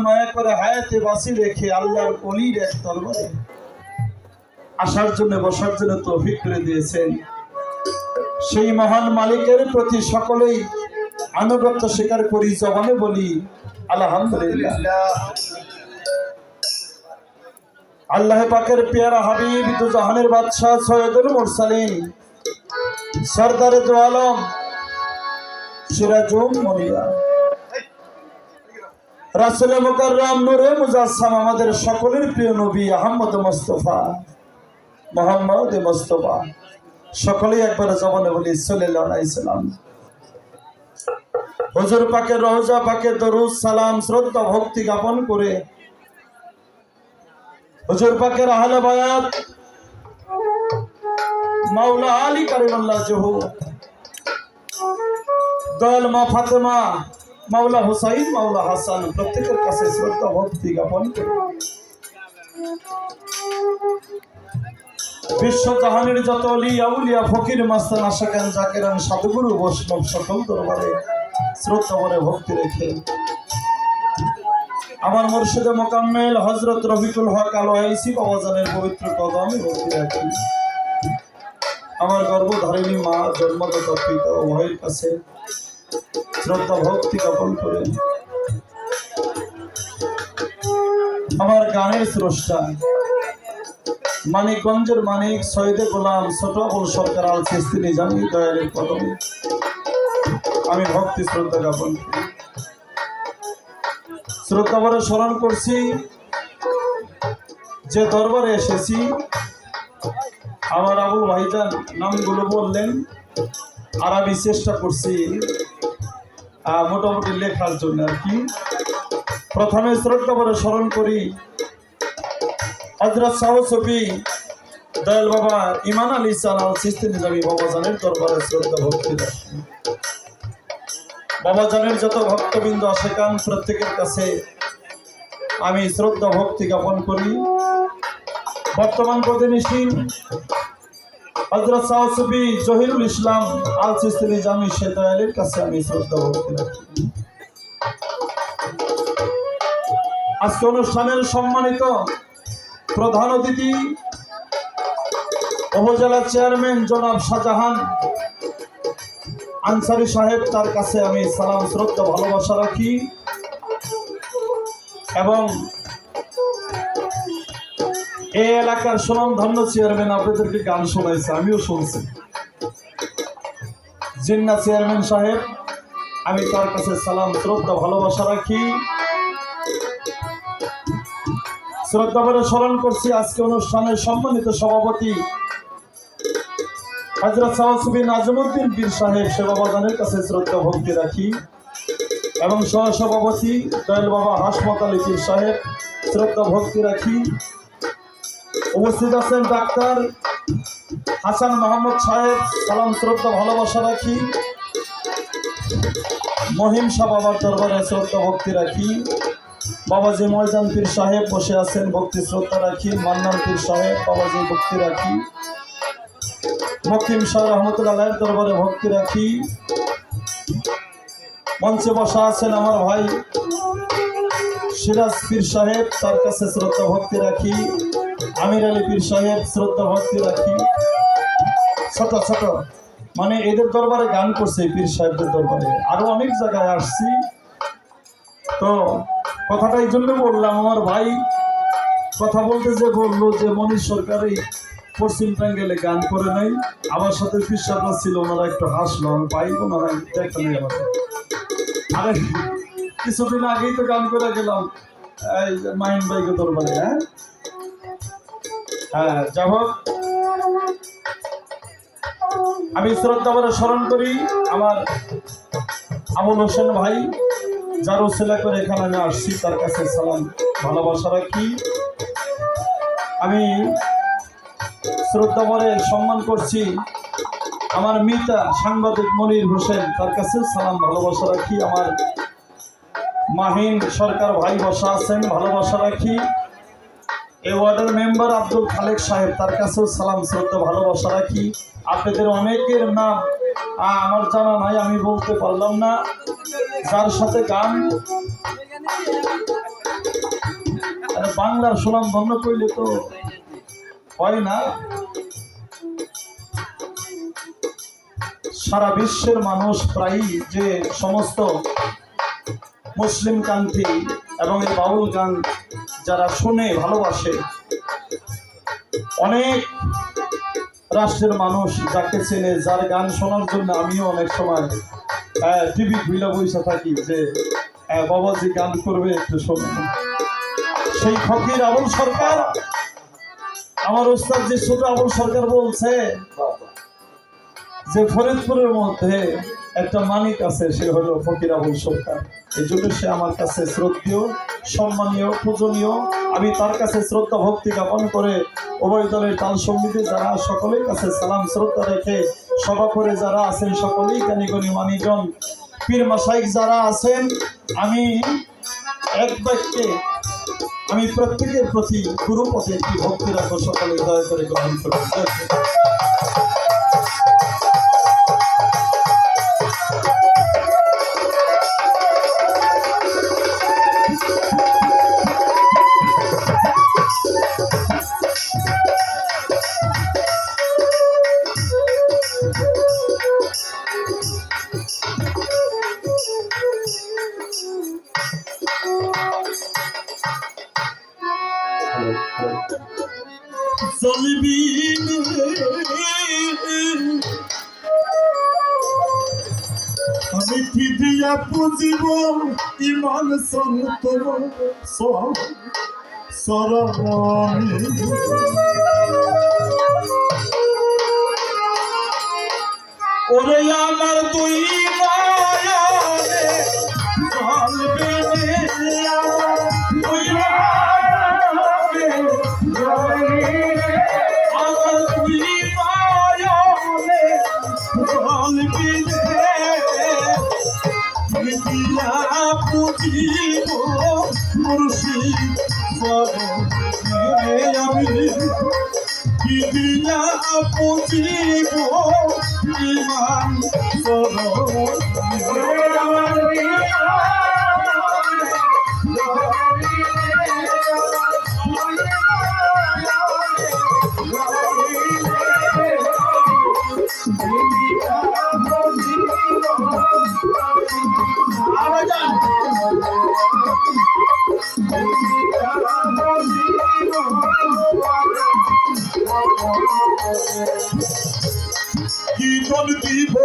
মায়া করে হায়াতে বাঁচি রেখে আল্লাহর অলির এক দরবারে আসার জন্য বসার জন্য তৌফিক করে দিয়েছেন। সেই মহান মালিকের প্রতি সকলেই আনুগত্য স্বীকার করি, জবানে বলি আলহামদুলিল্লাহ। আল্লাহ পাকের পেয়ারা হাবিব দু জাহানের বাদশাহ সৈয়দুল মুরসালিন সরদারে দু আলম সিরাজুল মুনিয়া রাসূল মুকাররম নূরে মুজাসসাম আমাদের সকলের প্রিয় নবী আহমদ মুস্তাফা মুহাম্মদ মুস্তাফা সকলেই একবার জবানে বলি সাল্লাল্লাহু আলাইহি সাল্লাম। হুজুর পাকের রওজা পাকে দরুদ সালাম শ্রদ্ধা ভক্তি জ্ঞাপন করে হুজুর পাকের আহলে বায়াত মাওলা আলী কারিমাল্লাহ জহু দয়াল মা ফাতেমা মাওলা হুসাইন মাওলা হাসান প্রত্যেকের কাছে শ্রদ্ধা ভক্তি জ্ঞাপন করে বিশ্ব জাহানের যত অলি আউলিয়া ফকির মাস্তান আশাকান জাকেরান সাধুগুরু বৈষ্ণব সকল দরবারে শ্রদ্ধা ভরে ভক্তি রেখে আমার মুর্শিদে মোকাম্মেল হযরত রফিকুল হক আল-ওয়াইসি বাবাজানের পবিত্র কদমে ভক্তি রাখি। আমার গর্ভধারিণী মা জন্মদাতা পিতা ও ভাইয়ের কাছে শ্রদ্ধা ভক্তি জ্ঞাপন করে আমার গানের স্রষ্টা মানিকগঞ্জের মানিক সৈয়দে গোলাম ছোট আবুল সরকার আল চিশতি নিজামী দয়ালের কদমে আমি ভক্তি শ্রদ্ধা জ্ঞাপন করি। শ্রদ্ধা ভরে স্মরণ করছি যে দরবারে এসেছি। আমার আবুল ভাইজান নামগুলো বললেন, আর আমি চেষ্টা করছি মোটামুটি লেখার জন্য আর কি। প্রথমে শ্রদ্ধা ভরে স্মরণ করি হযরত শাহ সুফি দয়াল বাবা ইমান আলী আল চিশতি নিজামী বাবাজানের দরবারে শ্রদ্ধা ভক্তি রাখি। বাবাজানের যত ভক্তবৃন্দ আশেকান প্রত্যেকের কাছে আমি শ্রদ্ধা ভক্তি জ্ঞাপন করি। বর্তমান প্রতিনিধি হযরত শাহ সুফি জহিরুল ইসলাম আল চিশতি নিজামী সে দয়ালের কাছে আমি শ্রদ্ধা ভক্তি রাখি। আজকে অনুষ্ঠানের সম্মানিত প্রধান অতিথি উপজেলা চেয়ারম্যান জনাব শাহজাহান আনসারী সাহেব, তার কাছে আমি সালাম শ্রদ্ধা ভালোবাসা রাখি এবং এই এলাকার সুনামধন্য চেয়ারম্যান আপনাদেরকে গান শোনাইছে, আমিও শুনছি। জিন্নাহ চেয়ারম্যান সাহেব, আমি তার কাছে সালাম শ্রদ্ধা ভালোবাসা রাখি। শ্রদ্ধা করে স্মরণ করছি আজকে অনুষ্ঠানের সম্মানিত সভাপতি হযরত সাউসুবি নাজমুদ্দিন পীর সাহেব সেবা বাজানের কাছে শ্রদ্ধা ভক্তি রাখি এবং সহসভাপতি দয়াল বাবা হাসমত আলী পীর সাহেব শ্রদ্ধা ভক্তি রাখি। উপস্থিত আছেন ডাক্তার হাসান মোহাম্মদ সাহেব, সালাম শ্রদ্ধা ভালোবাসা রাখি। মহিম শাহ বাবার দরবারে শ্রদ্ধা ভক্তি রাখি। বাবাজি ময়দান পীর সাহেব বসে আছেন, ভক্তি শ্রদ্ধা রাখি। মান্নান পীর সাহেব, বাবাজি ভক্তি রাখি। মকিম শাহ রহমতুল্লাহ আলাইহির দরবারে ভক্তি রাখি। মঞ্চে বসা আছেন আমার ভাই সিরাজ পীর সাহেব, তার কাছে শ্রদ্ধা ভক্তি রাখি। আমির আলী পীর সাহেব শ্রদ্ধা ভক্তি রাখি। ছোট ছোট মানে এদের দরবারে গান করছে, পীর সাহেবদের দরবারে। আরো অনেক জায়গায় আসছি, তো কথাটা এই জন্য বললাম। আমার ভাই কথা বলতে যে বললো যে মনির সরকার এই পশ্চিম টাঙ্গেলে গান করে নাই, আমার সাথে পীর সাহেবরা ছিল, ওনারা একটু হাসলো। আমি পাইবো না দেখা নেই আমাদের। আরে কিছুদিন আগেই তো গান করে গেলাম এই মাহিন ভাইকে দরবারে। হ্যাঁ, যাই হোক, আমি শ্রদ্ধা করে স্মরণ করি আমার আবুল হোসেন ভাই, যার উসিলা করে এখানে আমি আসছি, তার কাছে সালাম ভালোবাসা রাখি। আমি শ্রদ্ধা করে সম্মান করছি আমার মিতা সাংবাদিক মনির হোসেন, তার কাছে সালাম ভালোবাসা রাখি। আমার মাহিন সরকার ভাই বসা আছেন, ভালোবাসা রাখি। এই ওয়ার্ডের মেম্বার আব্দুল খালেক সাহেব, তার কাছেও সালাম শ্রদ্ধা ভালোবাসা রাখি। আপনাদের অনেকের নাম আমার জানা নাই, আমি বলতে পারলাম না। যার সাথে গান বাংলার সুনাম ধন্য করলে তো হয় না। সারা বিশ্বের মানুষ প্রায়ই যে সমস্ত মুসলিম কান্ট্রি এবং এই বাউল গান যারা শুনে ভালোবাসে, অনেক রাষ্ট্রের মানুষ যাকে চেনে, যার গান শোনার জন্য আমিও অনেক সময় টিভি খুলে বসে থাকি যে বাবাজি গান করবে, একটু শুনুন। সেই ফকির আবুল সরকার, আমার উস্তাদ যে ছোট আবুল সরকার বলছে যে ফরিদপুরের মধ্যে একটা মানিক আছে, সে হলো ফকির আবুল সরকার। এই জন্য সে আমার কাছে শ্রদ্ধেয়, সম্মানীয়, পূজনীয়। আমি তার কাছে শ্রদ্ধা ভক্তি জ্ঞাপন করে উভয় দলের তাল সঙ্গীতে যারা সকলের কাছে সালাম শ্রদ্ধা রেখে সভা করে যারা আছেন সকলেই জ্ঞানীগণী মানিজন পীর মাশাইখ যারা আছেন, আমি এক বাক্যে আমি প্রত্যেকের প্রতি গুরুপথে একটি ভক্তি রাখবো, সকলে দয়া করে গ্রহণ করবেন। আমি কি দিয়া পুজিব ইমান সন্তর সরণি, ওরে আমার দুই নয়নে জ্বলবে আমার দুই নয়নে জ্বলবে দিয়া পুজিব মুর্শিদ সরণি। আমি কি দিয়া পুজিব ইমান সরণি। কীর্তন দিব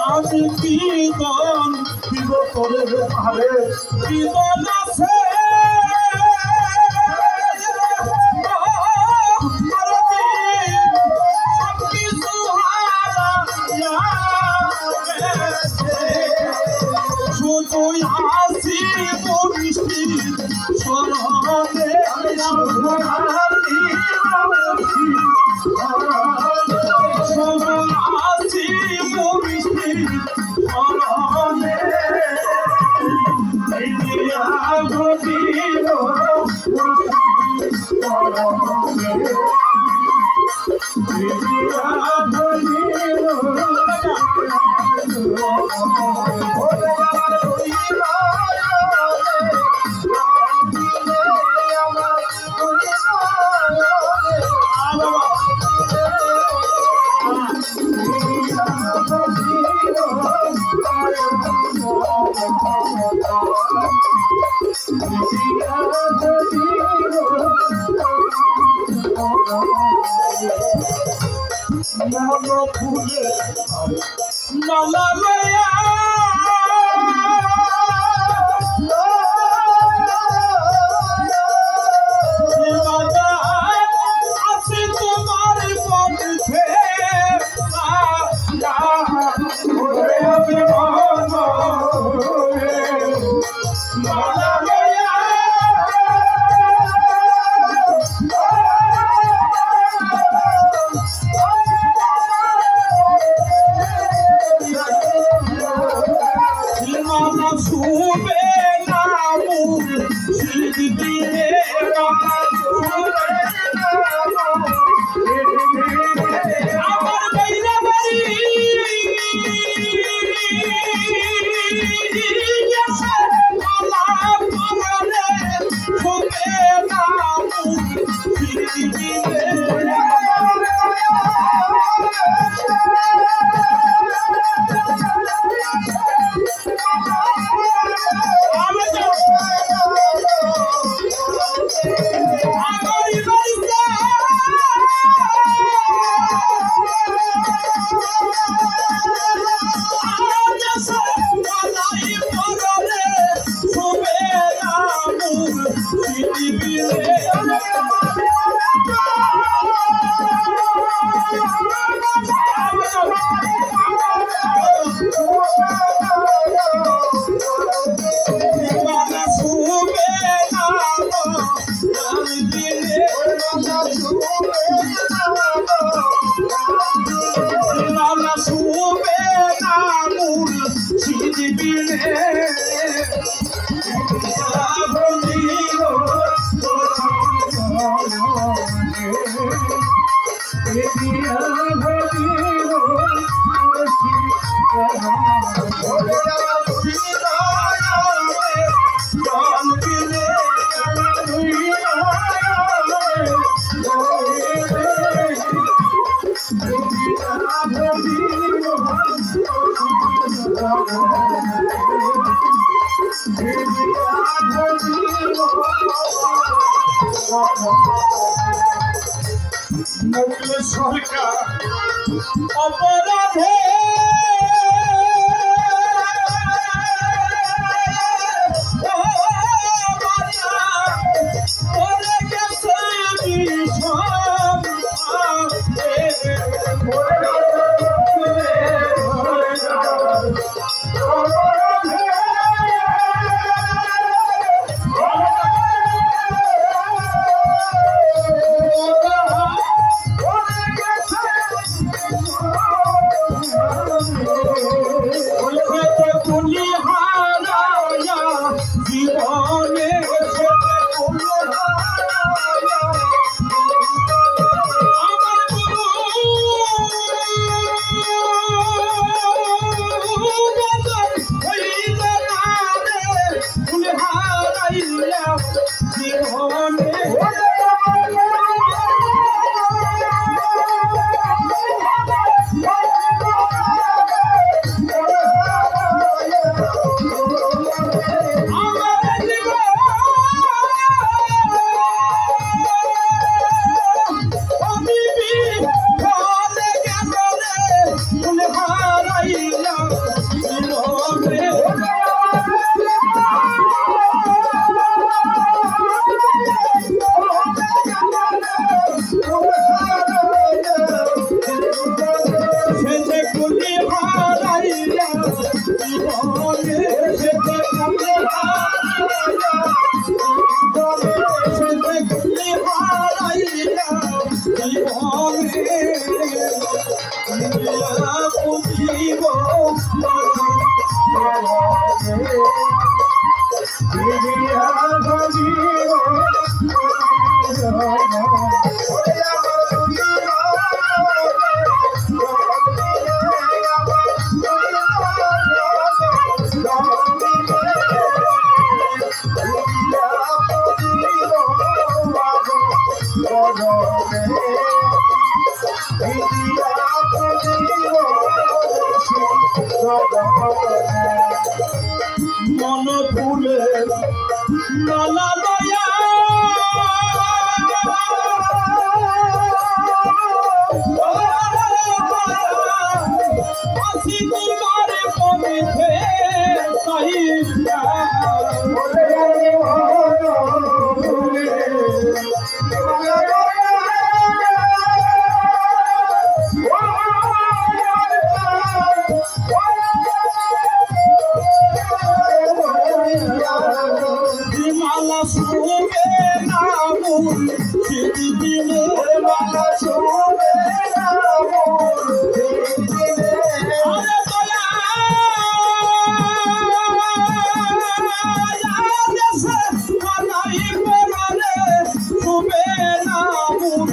আমি বিদন দিব তোরে আরে বিদন আছে শুধুই হাসি মিষ্টি স্মরণে হাসি মিষ্টি স্মরণে ফুলে মালা লয়া আছে তোমার পথে মালা লয়া শুবে না মুখ শিল্পীরে আমার বাইরা বাড়ি শুবে না মুখ শিল্পীরে মুখলে সরকার অপরাধে মন ফুলে মালা লয়া আসি তোমার পবিত্রে সাহিত্যা মালা শুবে না মূল দিনে মালা শুবে না মূল দিনে আরে দয়া দেশে মালাই পরারে শুবে না মূল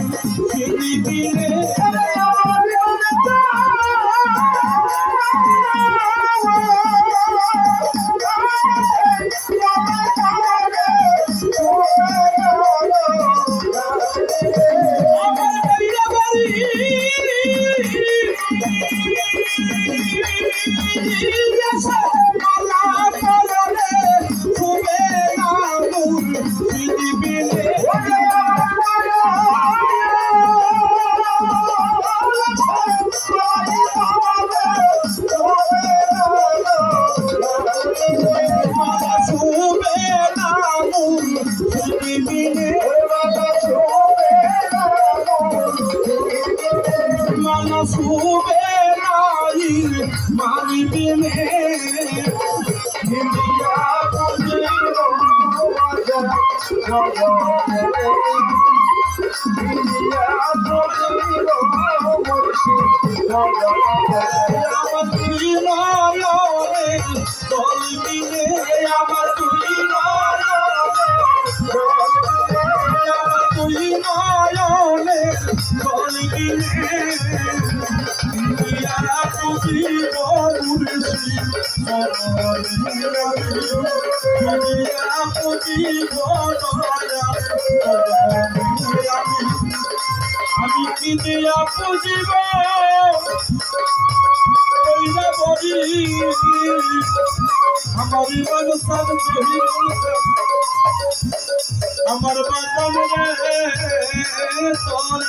দিনে শুবে নাই মানি দিনে ইন্ডিয়া আমার তুই নয়নে দলবিনে আমার তুই নয়নে দলবিনে আমি কি দিয়া পুজিব আমার ইমান সব আমার বাদাম রে তোর